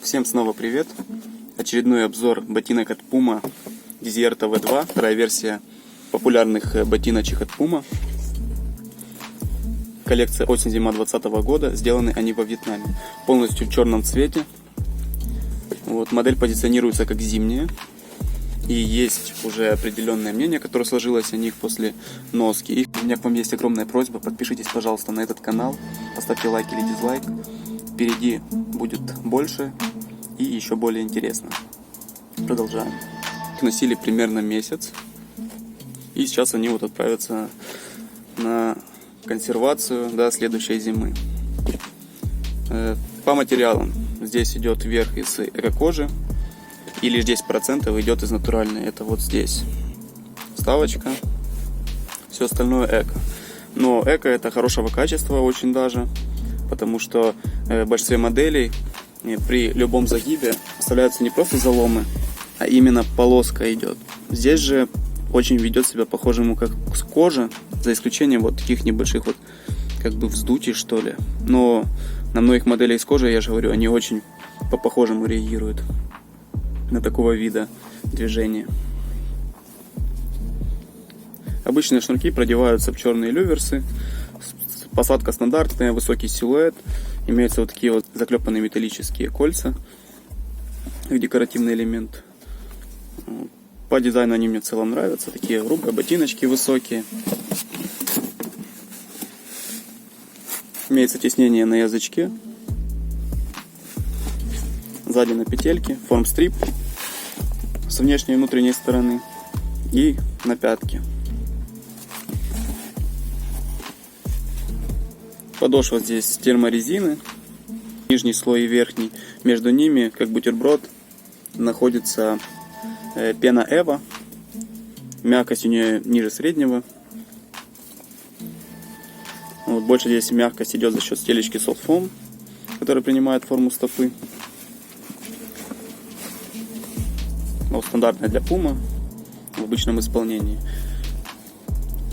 Всем снова привет! Очередной обзор ботинок от Puma Desierto V2, вторая версия популярных ботиночек от Puma. Коллекция осень-зима 2020 года, сделаны они во Вьетнаме. Полностью в черном цвете. Модель позиционируется как зимняя. И есть уже определенное мнение, которое сложилось о них после носки. И у меня к вам есть огромная просьба, подпишитесь, пожалуйста, на этот канал, поставьте лайк или дизлайк. Впереди будет больше и еще более интересно. Продолжаем. Носили примерно месяц. И сейчас они отправятся на консервацию до следующей зимы. По материалам здесь идет верх из эко-кожи. И лишь 10% идет из натуральной. Это вот здесь вставочка. Все остальное эко. Но эко это хорошего качества очень даже. Потому что в большинстве моделей при любом загибе оставляются не просто заломы, а именно полоска идет. Здесь же очень ведет себя похожему как с кожи, за исключением вот таких небольших вот как бы вздутий, что ли. Но на многих моделях с кожи, я же говорю, они очень по-похожему реагируют на такого вида движения. Обычные шнурки продеваются в черные люверсы. Посадка стандартная, высокий силуэт. Имеются вот такие вот заклепанные металлические кольца, как декоративный элемент. По дизайну они мне в целом нравятся. Такие грубые ботиночки высокие. Имеется тиснение на язычке. Сзади на петельке. Форм-стрип с внешней и внутренней стороны. И на пятке. Подошва здесь терморезины, нижний слой и верхний. Между ними, как бутерброд, находится пена Эва. Мягкость у нее ниже среднего. Больше здесь мягкость идет за счет стелечки Soft Foam, которая принимает форму стопы. Стандартная для Puma в обычном исполнении.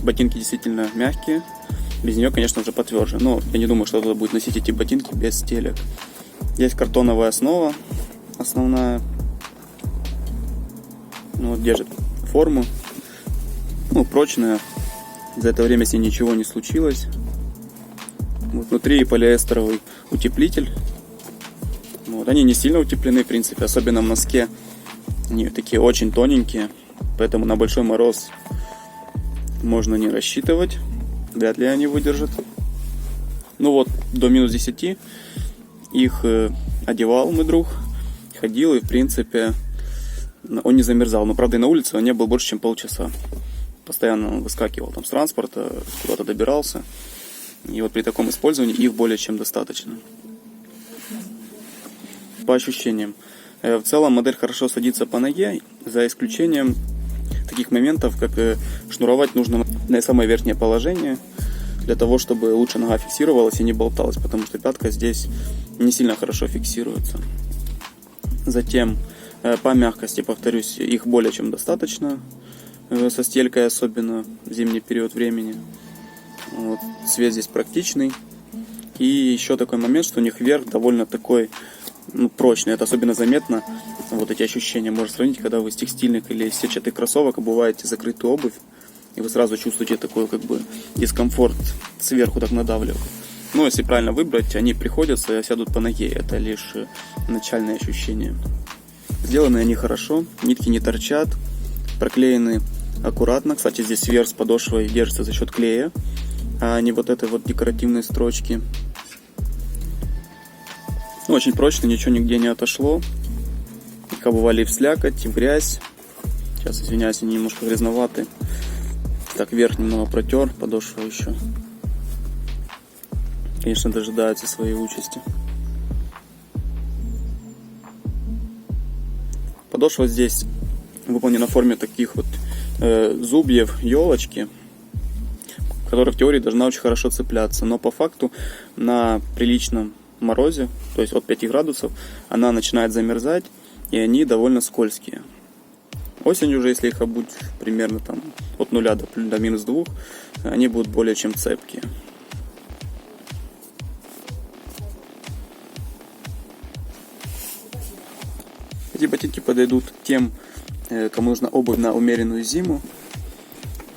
Ботинки действительно мягкие. Без нее, конечно же, потверже. Но я не думаю, что кто-то будет носить эти ботинки без стелек. Есть картоновая основа, основная. Держит форму. Прочная. За это время с ней ничего не случилось. Внутри полиэстеровый утеплитель. Они не сильно утеплены, в принципе, особенно в носке. Они такие очень тоненькие. Поэтому на большой мороз можно не рассчитывать. Вряд ли они выдержат. До минус 10 их одевал мой друг. Ходил и, в принципе, он не замерзал. Но, правда, и на улице он не был больше, чем полчаса. Постоянно он выскакивал там с транспорта, куда-то добирался. И при таком использовании их более чем достаточно. По ощущениям. В целом модель хорошо садится по ноге, за исключением таких моментов, как шнуровать нужно на самое верхнее положение, для того, чтобы лучше нога фиксировалась и не болталась, потому что пятка здесь не сильно хорошо фиксируется. Затем по мягкости, повторюсь, их более чем достаточно, со стелькой особенно в зимний период времени. Цвет здесь практичный. И еще такой момент, что у них верх довольно такой прочный. Это особенно заметно. Эти ощущения можно сравнить, когда вы с текстильных или сетчатых кроссовок обуваете закрытую обувь, и вы сразу чувствуете такой дискомфорт сверху так надавливает. Если правильно выбрать, они приходятся и сядут по ноге. Это лишь начальное ощущение. Сделаны они хорошо, нитки не торчат, проклеены аккуратно. Кстати, здесь верх с подошвой держится за счет клея, а не этой декоративной строчки. Очень прочно, ничего нигде не отошло. Их обували в слякоть, в грязь. Сейчас, извиняюсь, они немножко грязноваты. Так, верх немного протер, подошва еще, конечно, дожидается своей участи. Подошва здесь выполнена в форме таких зубьев, елочки, которая в теории должна очень хорошо цепляться. Но по факту на приличном морозе, то есть от 5 градусов, она начинает замерзать, и они довольно скользкие. Осенью уже, если их обуть примерно от 0 до минус 2, они будут более чем цепкие. Эти ботинки подойдут тем, кому нужна обувь на умеренную зиму,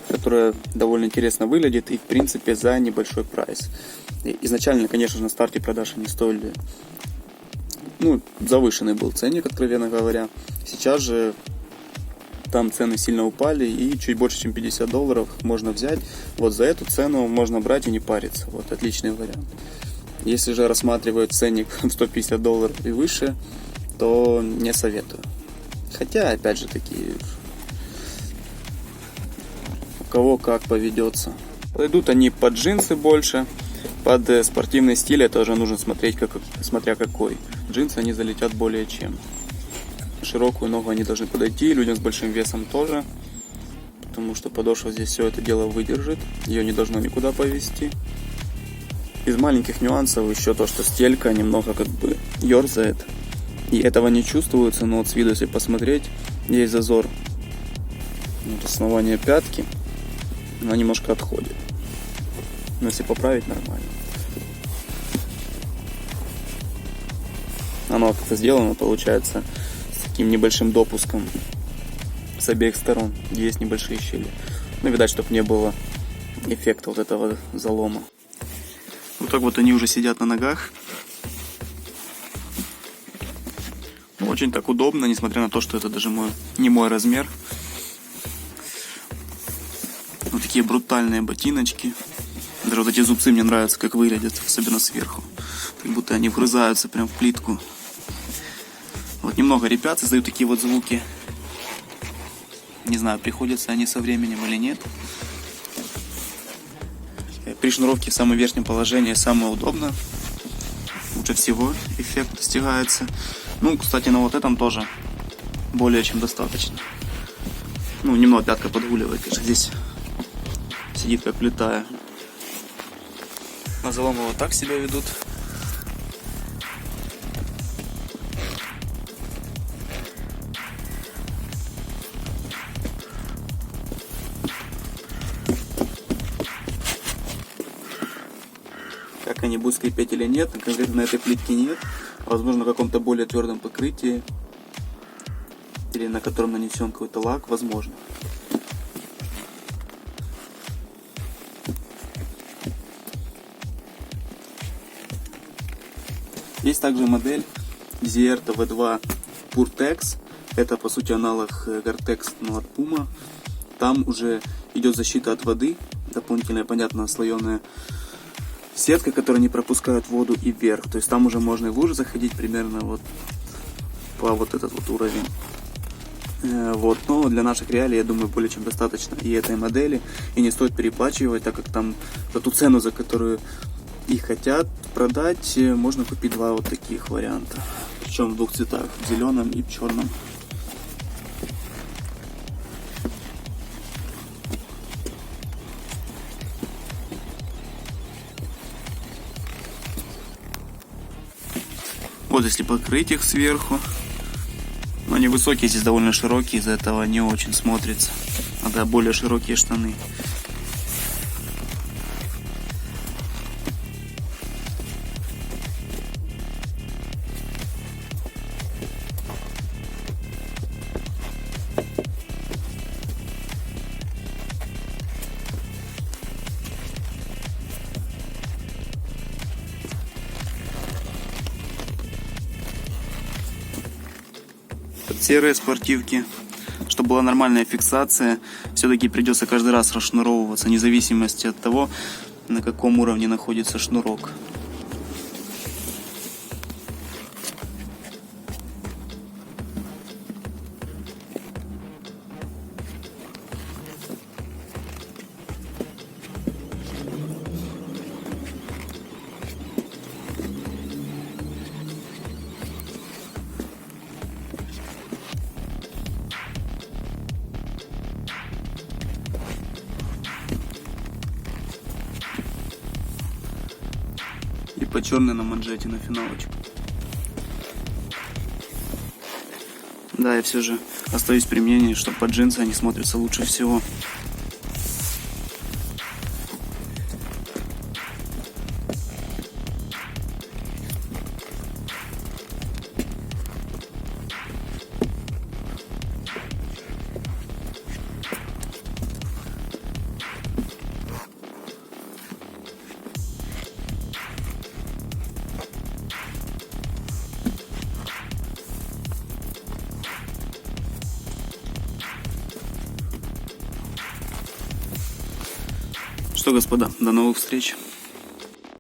которая довольно интересно выглядит и в принципе за небольшой прайс. Изначально, конечно же, на старте продаж они стоили, завышенный был ценник, откровенно говоря. Сейчас же там цены сильно упали, и чуть больше, чем $50 можно взять. Вот за эту цену можно брать и не париться. Вот отличный вариант. Если же рассматривают ценник в $150 и выше, то не советую. Хотя, опять же таки, у кого как поведется. Подойдут они под джинсы больше, под спортивный стиль это уже нужно смотреть, смотря какой. Джинсы они залетят более чем. Широкую ногу они должны подойти, людям с большим весом тоже, потому что подошва здесь все это дело выдержит, ее не должно никуда повести. Из маленьких нюансов еще то, что стелька немного ерзает, и этого не чувствуется, но вот с виду, если посмотреть, есть зазор от основания пятки, она немножко отходит, но если поправить, нормально. Оно как-то сделано, получается, таким небольшим допуском с обеих сторон, где есть небольшие щели. Видать, чтобы не было эффекта вот этого залома. Вот так вот они уже сидят на ногах. Очень так удобно, несмотря на то, что это даже не мой размер. Вот такие брутальные ботиночки. Даже вот эти зубцы мне нравятся, как выглядят, особенно сверху. Как будто они вгрызаются прям в плитку. Вот немного ребят издают такие вот звуки. Не знаю, приходятся они со временем или нет. При шнуровке в самом верхнем положении самое удобно. Лучше всего эффект достигается. Кстати, на вот этом тоже более чем достаточно. Немного пятка подгуливает, конечно, здесь сидит как влетая. На заломы вот так себя ведут. Как они будут скрипеть или нет, конкретно на этой плитке нет. Возможно, на каком-то более твердом покрытии или на котором нанесен какой-то лак, возможно. Есть также модель Zerto V2 Purtex. Это по сути аналог Gore-Tex, но от Puma. Там уже идет защита от воды, дополнительная, понятно, слоеная сетка, которая не пропускает воду и вверх. То есть там уже можно и в лужи заходить примерно вот по вот этот вот уровень. Но для наших реалий, я думаю, более чем достаточно и этой модели. И не стоит переплачивать, так как там за ту цену, за которую их хотят продать, можно купить два вот таких варианта. Причем в двух цветах, в зеленом и в черном. Вот если покрыть их сверху, но они высокие, здесь довольно широкие, из-за этого не очень смотрится. Надо более широкие штаны. Серые спортивки, чтобы была нормальная фиксация, все-таки придется каждый раз расшнуровываться, вне зависимости от того, на каком уровне находится шнурок. И по черной на манжете на финалочку. Да, я все же остаюсь при мнении, что под джинсы они смотрятся лучше всего. Что, господа, до новых встреч.